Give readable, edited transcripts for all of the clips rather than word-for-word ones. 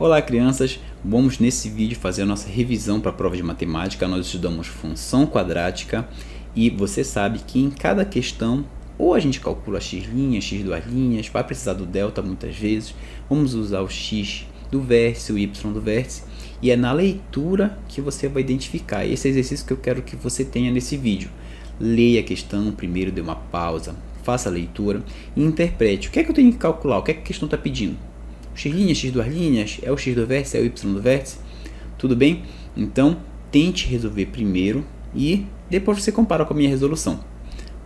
Olá crianças, vamos nesse vídeo fazer a nossa revisão para a prova de matemática. Nós estudamos função quadrática e você sabe que em cada questão ou a gente calcula x', x2', vai precisar do delta muitas vezes, vamos usar o x do vértice, o y do vértice, e é na leitura que você vai identificar. Esse exercício que eu quero que você tenha nesse vídeo. Leia a questão, primeiro dê uma pausa, faça a leitura e interprete. O que é que eu tenho que calcular? O que é que a questão está pedindo? X', x2', é o x do vértice, é o y do vértice? Tudo bem? Então, tente resolver primeiro e depois você compara com a minha resolução.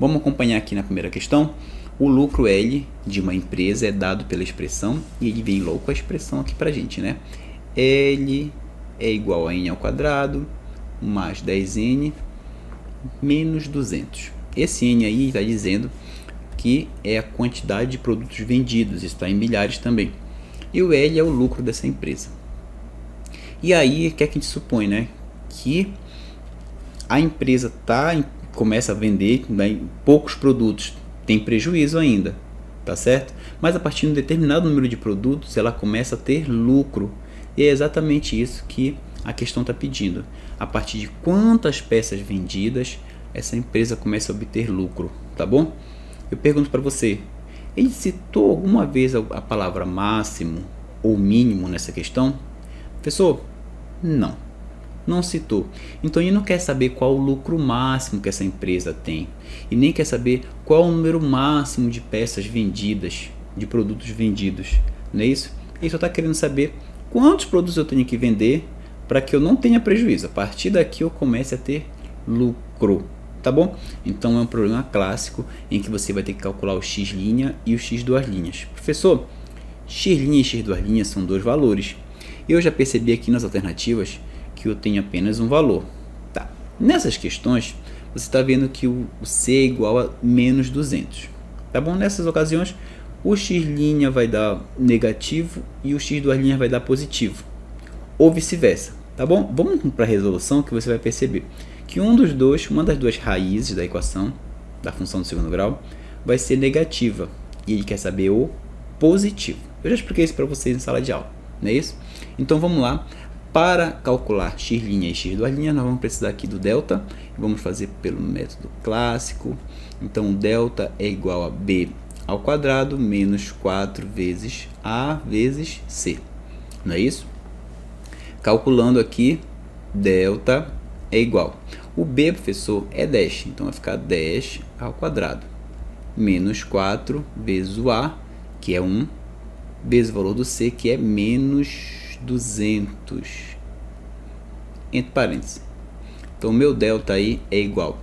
Vamos acompanhar aqui na primeira questão. O lucro L de uma empresa é dado pela expressão, e ele vem logo com a expressão aqui pra gente, né? L é igual a n ao quadrado mais 10n menos 200. Esse n aí está dizendo que é a quantidade de produtos vendidos, está em milhares também. E o L é o lucro dessa empresa. E aí, o que é que a gente supõe, né? Que a empresa começa a vender, né, poucos produtos, tem prejuízo ainda, tá certo? Mas a partir de um determinado número de produtos, ela começa a ter lucro. E é exatamente isso que a questão está pedindo. A partir de quantas peças vendidas, essa empresa começa a obter lucro, tá bom? Eu pergunto para você, ele citou alguma vez a palavra máximo ou mínimo nessa questão? Professor, não citou. Então ele não quer saber qual o lucro máximo que essa empresa tem e nem quer saber qual o número máximo de peças vendidas, de produtos vendidos, não é isso? Ele só está querendo saber quantos produtos eu tenho que vender para que eu não tenha prejuízo. A partir daqui eu comece a ter lucro. Tá bom? Então é um problema clássico em que você vai ter que calcular o x' e o x'. Professor, x' e x' são dois valores. Eu já percebi aqui nas alternativas que eu tenho apenas um valor. Tá. Nessas questões, você está vendo que o c é igual a menos 200. Tá bom? Nessas ocasiões, o x' vai dar negativo e o x' vai dar positivo. Ou vice-versa. Tá bom? Vamos para a resolução que você vai perceber que uma das duas raízes da equação da função do segundo grau vai ser negativa e ele quer saber o positivo. Eu já expliquei isso para vocês em sala de aula, não é isso? Então vamos lá. Para calcular x' e x', nós vamos precisar aqui do delta. Vamos fazer pelo método clássico. Então o delta é igual a b ao quadrado menos 4 vezes a vezes c, não é isso? Calculando aqui, delta é igual. O b, professor, é 10, então vai ficar 10 ao quadrado, menos 4 vezes o a, que é 1, vezes o valor do c, que é menos 200, entre parênteses. Então, o meu delta aí é igual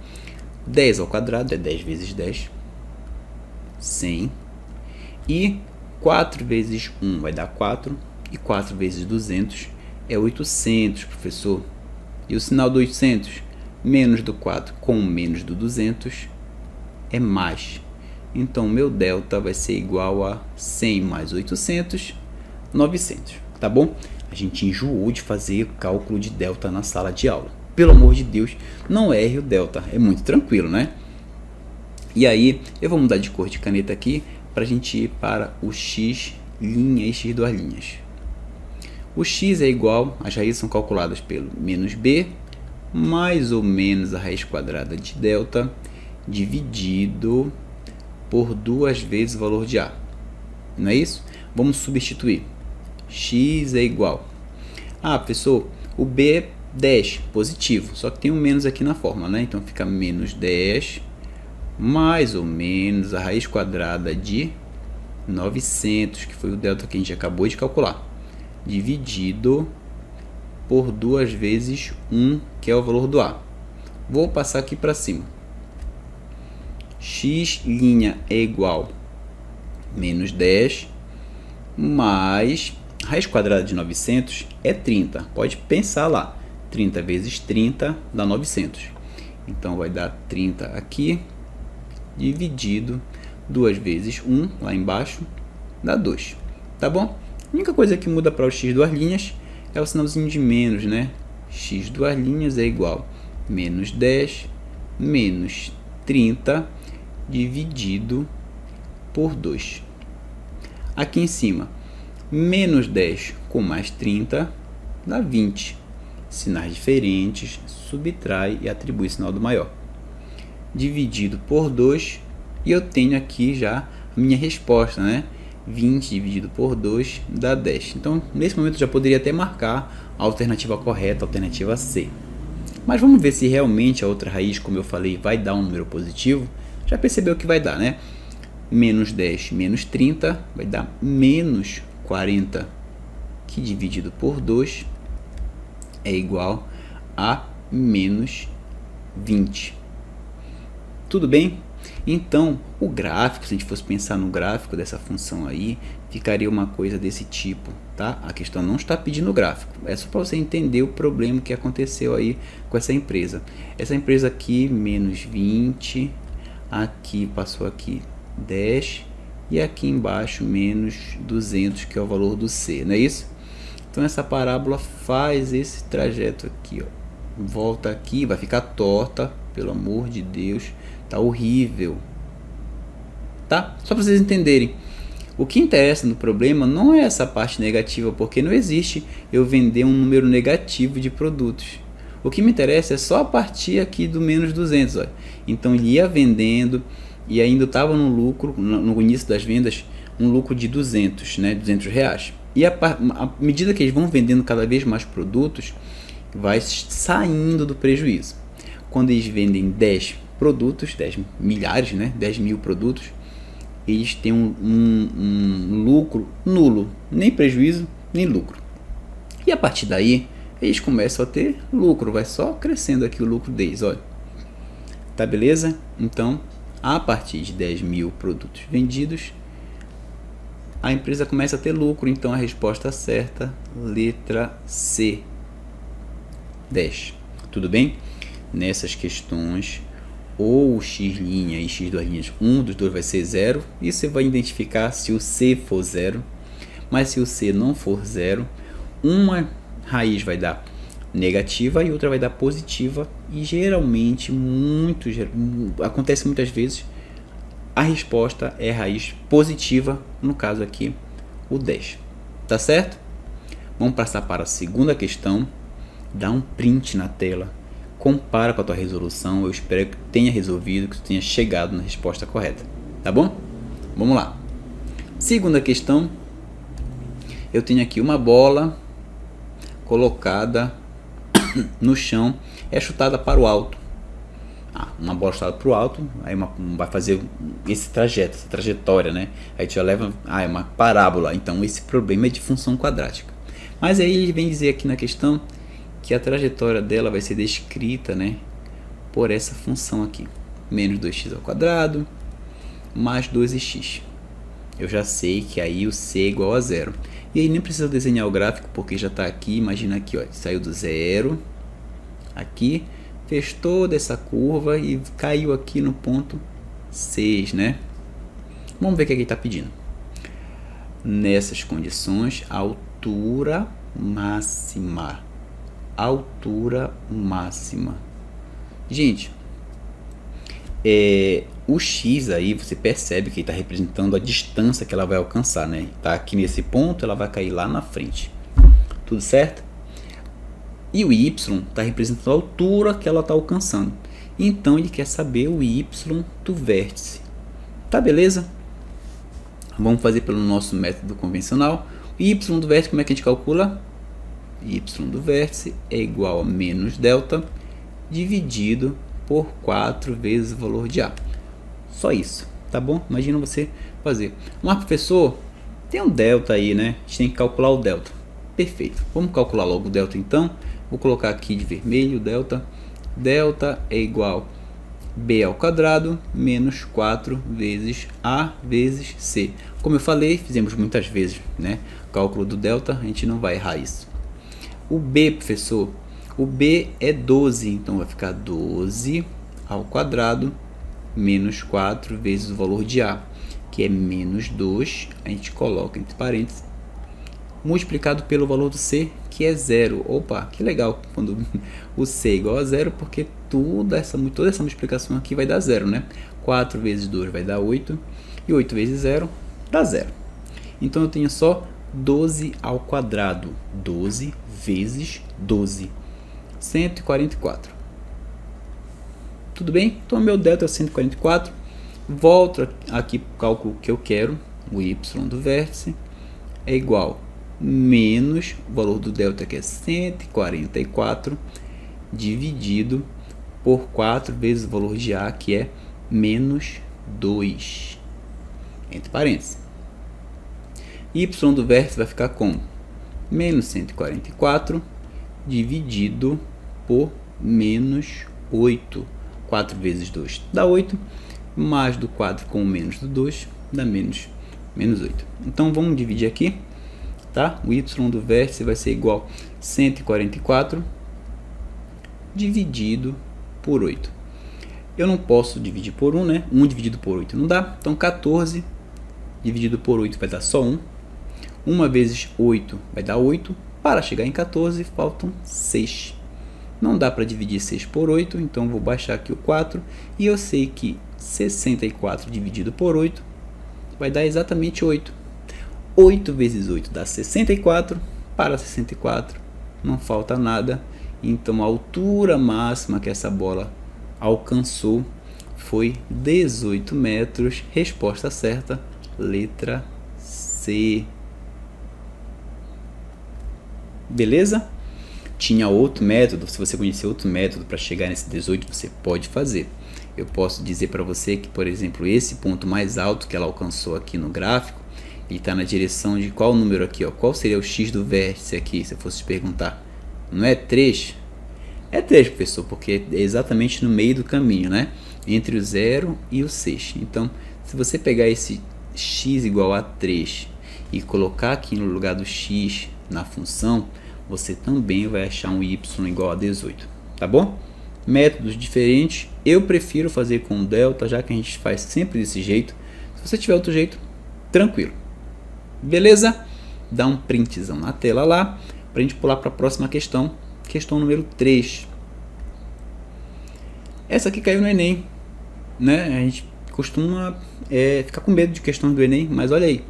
10 ao quadrado, é 10 vezes 10, 100, e 4 vezes 1 vai dar 4, e 4 vezes 200 é 800, professor. E o sinal do 800, menos do 4 com menos do 200, é mais. Então, meu delta vai ser igual a 100 mais 800, 900. Tá bom? A gente enjoou de fazer cálculo de delta na sala de aula. Pelo amor de Deus, não erre o delta. É muito tranquilo, né? E aí, eu vou mudar de cor de caneta aqui para a gente ir para o x' e x'. O x é igual, as raízes são calculadas pelo menos b, mais ou menos a raiz quadrada de delta, dividido por 2 vezes o valor de a. Não é isso? Vamos substituir. X é igual. Professor, o b é 10, positivo, só que tem um menos aqui na fórmula, né? Então fica menos 10, mais ou menos a raiz quadrada de 900, que foi o delta que a gente acabou de calcular, dividido por 2 vezes 1, que é o valor do a. Vou passar aqui para cima. X' é igual a menos 10 mais a raiz quadrada de 900 é 30. Pode pensar lá. 30 vezes 30 dá 900. Então vai dar 30 aqui, dividido 2 vezes 1 lá embaixo, dá 2. Tá bom? A única coisa que muda para o x' é o sinalzinho de menos, né? X' é igual a menos 10 menos 30 dividido por 2. Aqui em cima, Menos 10 com mais 30 dá 20. Sinais diferentes, subtrai e atribui sinal do maior. Dividido por 2, e eu tenho aqui já a minha resposta, né? 20 dividido por 2 dá 10. Então, nesse momento, eu já poderia até marcar a alternativa correta, a alternativa C. Mas vamos ver se realmente a outra raiz, como eu falei, vai dar um número positivo. Já percebeu que vai dar, né? Menos 10 menos 30 vai dar menos 40, que dividido por 2 é igual a menos 20. Tudo bem? Então, o gráfico, se a gente fosse pensar no gráfico dessa função aí, ficaria uma coisa desse tipo, tá? A questão não está pedindo o gráfico, é só para você entender o problema que aconteceu aí com essa empresa. Essa empresa aqui, menos 20, aqui passou aqui 10, e aqui embaixo menos 200, que é o valor do C, não é isso? Então essa parábola faz esse trajeto aqui, ó. Volta aqui, vai ficar torta, pelo amor de Deus, tá horrível, tá? Só para vocês entenderem. O que interessa no problema não é essa parte negativa, porque não existe eu vender um número negativo de produtos. O que me interessa é só a partir aqui do menos 200, olha. Então ele ia vendendo e ainda estava no lucro, no início das vendas, um lucro de 200, né, 200 reais. E à medida que eles vão vendendo cada vez mais produtos, vai saindo do prejuízo. Quando eles vendem 10 produtos, 10 milhares, né, 10 mil produtos, eles têm um lucro nulo, nem prejuízo, nem lucro. E a partir daí, eles começam a ter lucro, vai só crescendo aqui o lucro deles, olha. Tá beleza? Então, a partir de 10 mil produtos vendidos, a empresa começa a ter lucro. Então a resposta certa, letra C, 10. Tudo bem? Nessas questões, ou o x' e x2', um dos dois vai ser 0, e você vai identificar se o C for 0, mas se o C não for 0, uma raiz vai dar negativa e outra vai dar positiva, e geralmente, acontece muitas vezes, a resposta é raiz positiva, no caso aqui, o 10. Tá certo? Vamos passar para a segunda questão. Dá um print na tela, compara com a tua resolução. Eu espero que tenha resolvido, que tu tenha chegado na resposta correta. Tá bom? Vamos lá. Segunda questão. Eu tenho aqui uma bola colocada no chão, é chutada para o alto. Uma bola chutada para o alto, aí vai fazer esse trajeto, essa trajetória, né? Aí tu já leva, é uma parábola. Então esse problema é de função quadrática. Mas aí ele vem dizer aqui na questão que a trajetória dela vai ser descrita, né, por essa função aqui, menos 2x ao quadrado mais 2x. Eu já sei que aí o C é igual a 0. E aí nem precisa desenhar o gráfico, porque já está aqui. Imagina aqui, ó, saiu do 0, aqui, fez toda essa curva e caiu aqui no ponto 6, né? Vamos ver o que ele está pedindo. Nessas condições, a altura máxima. Altura máxima. Gente, o x aí, você percebe que está representando a distância que ela vai alcançar, né? Tá aqui nesse ponto, ela vai cair lá na frente. Tudo certo? E o y está representando a altura que ela está alcançando. Então ele quer saber o y do vértice. Tá, beleza? Vamos fazer pelo nosso método convencional. O y do vértice, como é que a gente calcula? Y do vértice é igual a menos delta dividido por 4 vezes o valor de A. Só isso, tá bom? Imagina você fazer. Mas professor, tem um delta aí, né? A gente tem que calcular o delta. Perfeito. Vamos calcular logo o delta então. Vou colocar aqui de vermelho o delta. Delta é igual a B ao quadrado menos 4 vezes A vezes C. Como eu falei, fizemos muitas vezes, né? Cálculo do delta, a gente não vai errar isso. O B, professor, o B é 12, então vai ficar 12 ao quadrado menos 4 vezes o valor de A, que é menos 2, a gente coloca entre parênteses, multiplicado pelo valor do C, que é 0. Opa, que legal, quando o C é igual a 0, porque toda essa multiplicação aqui vai dar 0, né? 4 vezes 2 vai dar 8, e 8 vezes 0 dá 0. Então eu tenho só 12 ao quadrado. 12 vezes 12. 144. Tudo bem? Então, meu delta é 144. Volto aqui para o cálculo que eu quero. O y do vértice é igual menos o valor do delta, que é 144, dividido por 4 vezes o valor de A, que é menos 2, entre parênteses. Y do vértice vai ficar com menos 144 dividido por menos 8. 4 vezes 2 dá 8, mais do 4 com o menos do 2 dá menos 8. Então, vamos dividir aqui, tá? O y do vértice vai ser igual a 144 dividido por 8. Eu não posso dividir por 1, né? 1 dividido por 8 não dá. Então, 14 dividido por 8 vai dar só 1. 1 vezes 8 vai dar 8. Para chegar em 14, faltam 6. Não dá para dividir 6 por 8, então vou baixar aqui o 4. E eu sei que 64 dividido por 8 vai dar exatamente 8. 8 vezes 8 dá 64. Para 64 não falta nada. Então, a altura máxima que essa bola alcançou foi 18 metros. Resposta certa, letra C. Beleza? Tinha outro método. Se você conhecer outro método para chegar nesse 18, você pode fazer. Eu posso dizer para você que, por exemplo, esse ponto mais alto que ela alcançou aqui no gráfico, ele está na direção de qual número aqui? Ó? Qual seria o x do vértice aqui, se eu fosse te perguntar? Não é 3? É 3, professor, porque é exatamente no meio do caminho, né? Entre o 0 e o 6. Então, se você pegar esse x igual a 3 e colocar aqui no lugar do x na função, você também vai achar um y igual a 18, tá bom? Métodos diferentes. Eu prefiro fazer com delta, já que a gente faz sempre desse jeito. Se você tiver outro jeito, tranquilo. Beleza? Dá um printzão na tela lá, para a gente pular para a próxima questão. Questão número 3. Essa aqui caiu no Enem, né? A gente costuma ficar com medo de questões do Enem, mas olha aí.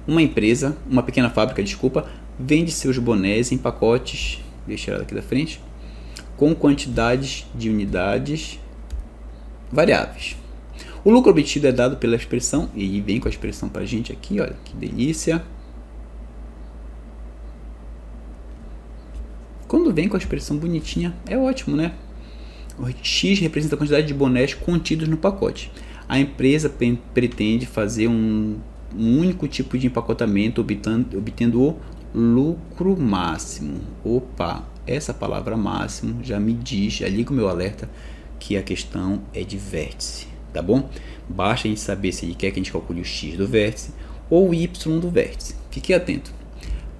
Uma pequena fábrica, vende seus bonés em pacotes, deixa ela aqui da frente, com quantidades de unidades variáveis. O lucro obtido é dado pela expressão, e aí vem com a expressão para a gente aqui, olha que delícia. Quando vem com a expressão bonitinha, é ótimo, né? O X representa a quantidade de bonés contidos no pacote. A empresa pretende fazer um único tipo de empacotamento, obtendo o lucro máximo. Opa, essa palavra máximo já me diz, já liga o meu alerta que a questão é de vértice, tá bom? Basta a gente saber se ele quer que a gente calcule o x do vértice ou o y do vértice. Fique atento.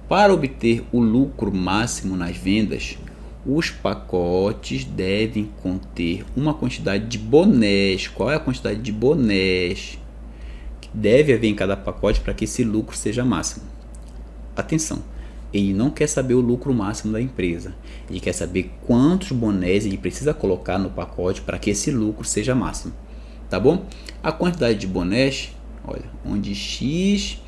Para obter o lucro máximo nas vendas, os pacotes devem conter uma quantidade de bonés. Qual é a quantidade de bonés que deve haver em cada pacote para que esse lucro seja máximo? Atenção, ele não quer saber o lucro máximo da empresa. Ele quer saber quantos bonés ele precisa colocar no pacote para que esse lucro seja máximo. Tá bom? A quantidade de bonés, olha, onde X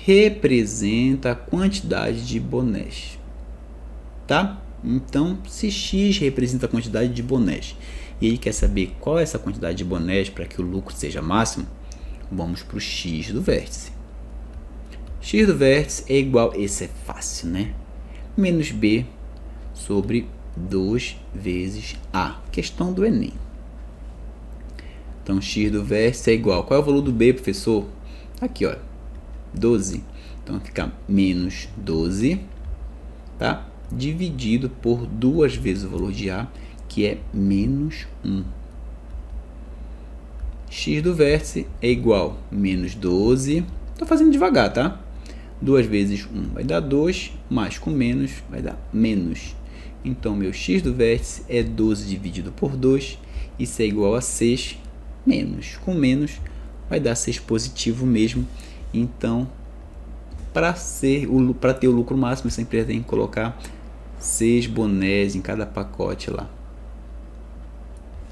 representa a quantidade de bonés. Tá? Então, se X representa a quantidade de bonés e ele quer saber qual é essa quantidade de bonés para que o lucro seja máximo, vamos para o X do vértice. X do vértice é igual, esse é fácil, né? Menos B sobre 2 vezes A. Questão do Enem. Então, X do vértice é igual. Qual é o valor do B, professor? Aqui, ó, 12. Então, fica menos 12, tá? Dividido por 2 vezes o valor de A, que é menos 1. X do vértice é igual a menos 12. Estou fazendo devagar, tá? 2 vezes 1 vai dar 2, mais com menos vai dar menos. Então, meu x do vértice é 12 dividido por 2. Isso é igual a 6 menos. Com menos vai dar 6 positivo mesmo. Então, para ter o lucro máximo, essa empresa tem que colocar 6 bonés em cada pacote lá.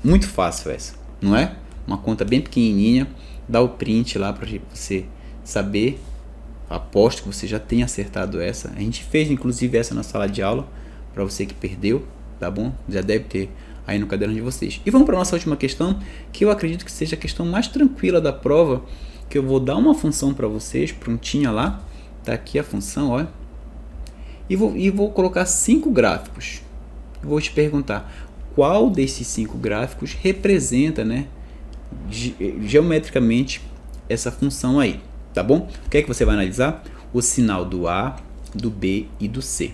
Muito fácil essa, não é? Uma conta bem pequenininha. Dá o print lá para você saber Aposto que você já tenha acertado essa. A gente fez inclusive essa na sala de aula, para você que perdeu, tá bom? Já deve ter aí no caderno de vocês. E vamos para a nossa última questão, que eu acredito que seja a questão mais tranquila da prova, que eu vou dar uma função para vocês, prontinha lá. Tá aqui a função, olha. E vou colocar 5 gráficos. Vou te perguntar, qual desses 5 gráficos representa, né, geometricamente essa função aí, tá bom? O que é que você vai analisar? O sinal do A, do B e do C.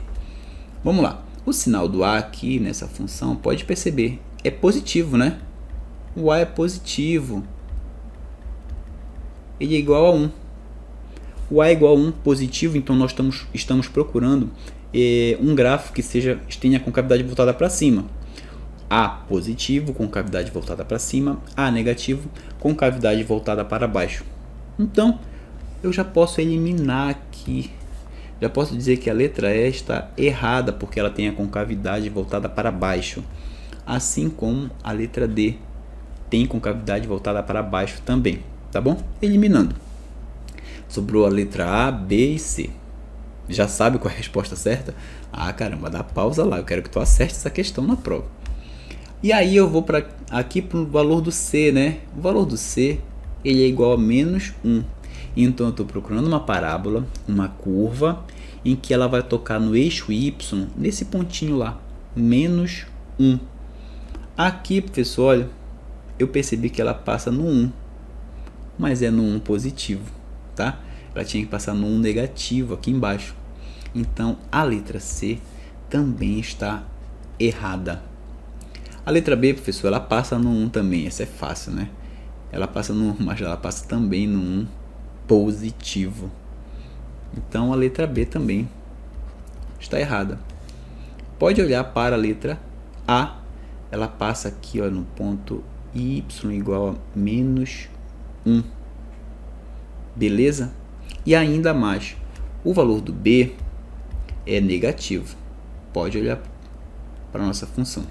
Vamos lá. O sinal do A aqui nessa função, pode perceber, é positivo, né? O A é positivo. Ele é igual a 1. O A é igual a 1 positivo, então nós estamos procurando um gráfico que tenha a concavidade voltada para cima. A positivo, concavidade voltada para cima. A negativo, concavidade voltada para baixo. Então, eu já posso eliminar aqui. Já posso dizer que a letra E está errada, porque ela tem a concavidade voltada para baixo. Assim como a letra D tem concavidade voltada para baixo também. Tá bom? Eliminando. Sobrou a letra A, B e C. Já sabe qual é a resposta certa? Ah, caramba, dá pausa lá. Eu quero que tu acerte essa questão na prova. E aí eu vou aqui para o valor do C, né? O valor do C, ele é igual a menos 1. Então eu estou procurando uma parábola, uma curva, em que ela vai tocar no eixo Y, nesse pontinho lá, menos 1. Aqui, professor, olha, eu percebi que ela passa no 1, mas é no 1 positivo, tá? Ela tinha que passar no 1 negativo aqui embaixo. Então a letra C também está errada. A letra B, professor, ela passa no 1 também, essa é fácil, né? Ela passa no 1, mas ela passa também no 1 positivo. Então a letra B também está errada. Pode olhar para a letra A, ela passa aqui, ó, no ponto Y igual a menos 1. Beleza? E ainda mais, o valor do B é negativo. Pode olhar para a nossa função.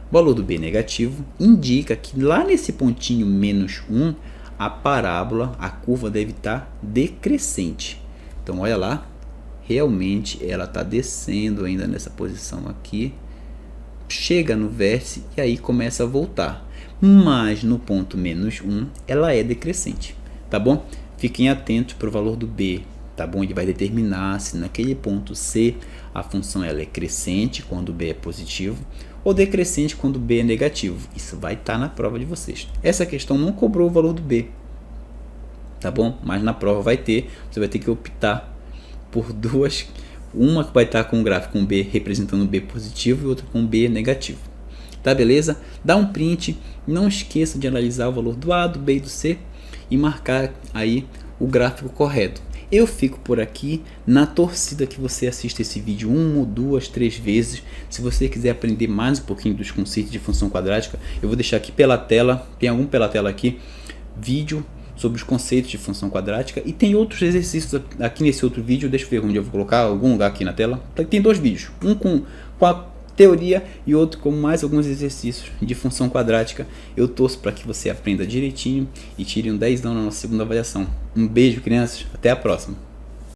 O valor do B negativo indica que lá nesse pontinho menos 1, a parábola, a curva deve estar decrescente. Então olha lá, realmente ela está descendo ainda nessa posição aqui, chega no vértice e aí começa a voltar. Mas no ponto menos 1 ela é decrescente, tá bom? Fiquem atentos para o valor do B, tá bom? Ele vai determinar se naquele ponto C a função ela é crescente quando o B é positivo ou decrescente quando o B é negativo. Isso vai estar na prova de vocês. Essa questão não cobrou o valor do B, tá bom? Mas na prova vai ter, você vai ter que optar por duas, uma que vai estar com o gráfico com B representando B positivo e outra com B negativo. Tá, beleza? Dá um print, não esqueça de analisar o valor do A, do B e do C e marcar aí o gráfico correto. Eu fico por aqui na torcida que você assista esse vídeo 1, 2, 3 vezes. Se você quiser aprender mais um pouquinho dos conceitos de função quadrática, eu vou deixar aqui pela tela, tem algum pela tela aqui, vídeo sobre os conceitos de função quadrática. E tem outros exercícios aqui nesse outro vídeo, deixa eu ver onde eu vou colocar, algum lugar aqui na tela. Tem 2 vídeos, um com a teoria e outro com mais alguns exercícios de função quadrática. Eu torço para que você aprenda direitinho e tire um 10 na nossa segunda avaliação. Um beijo, crianças, até a próxima.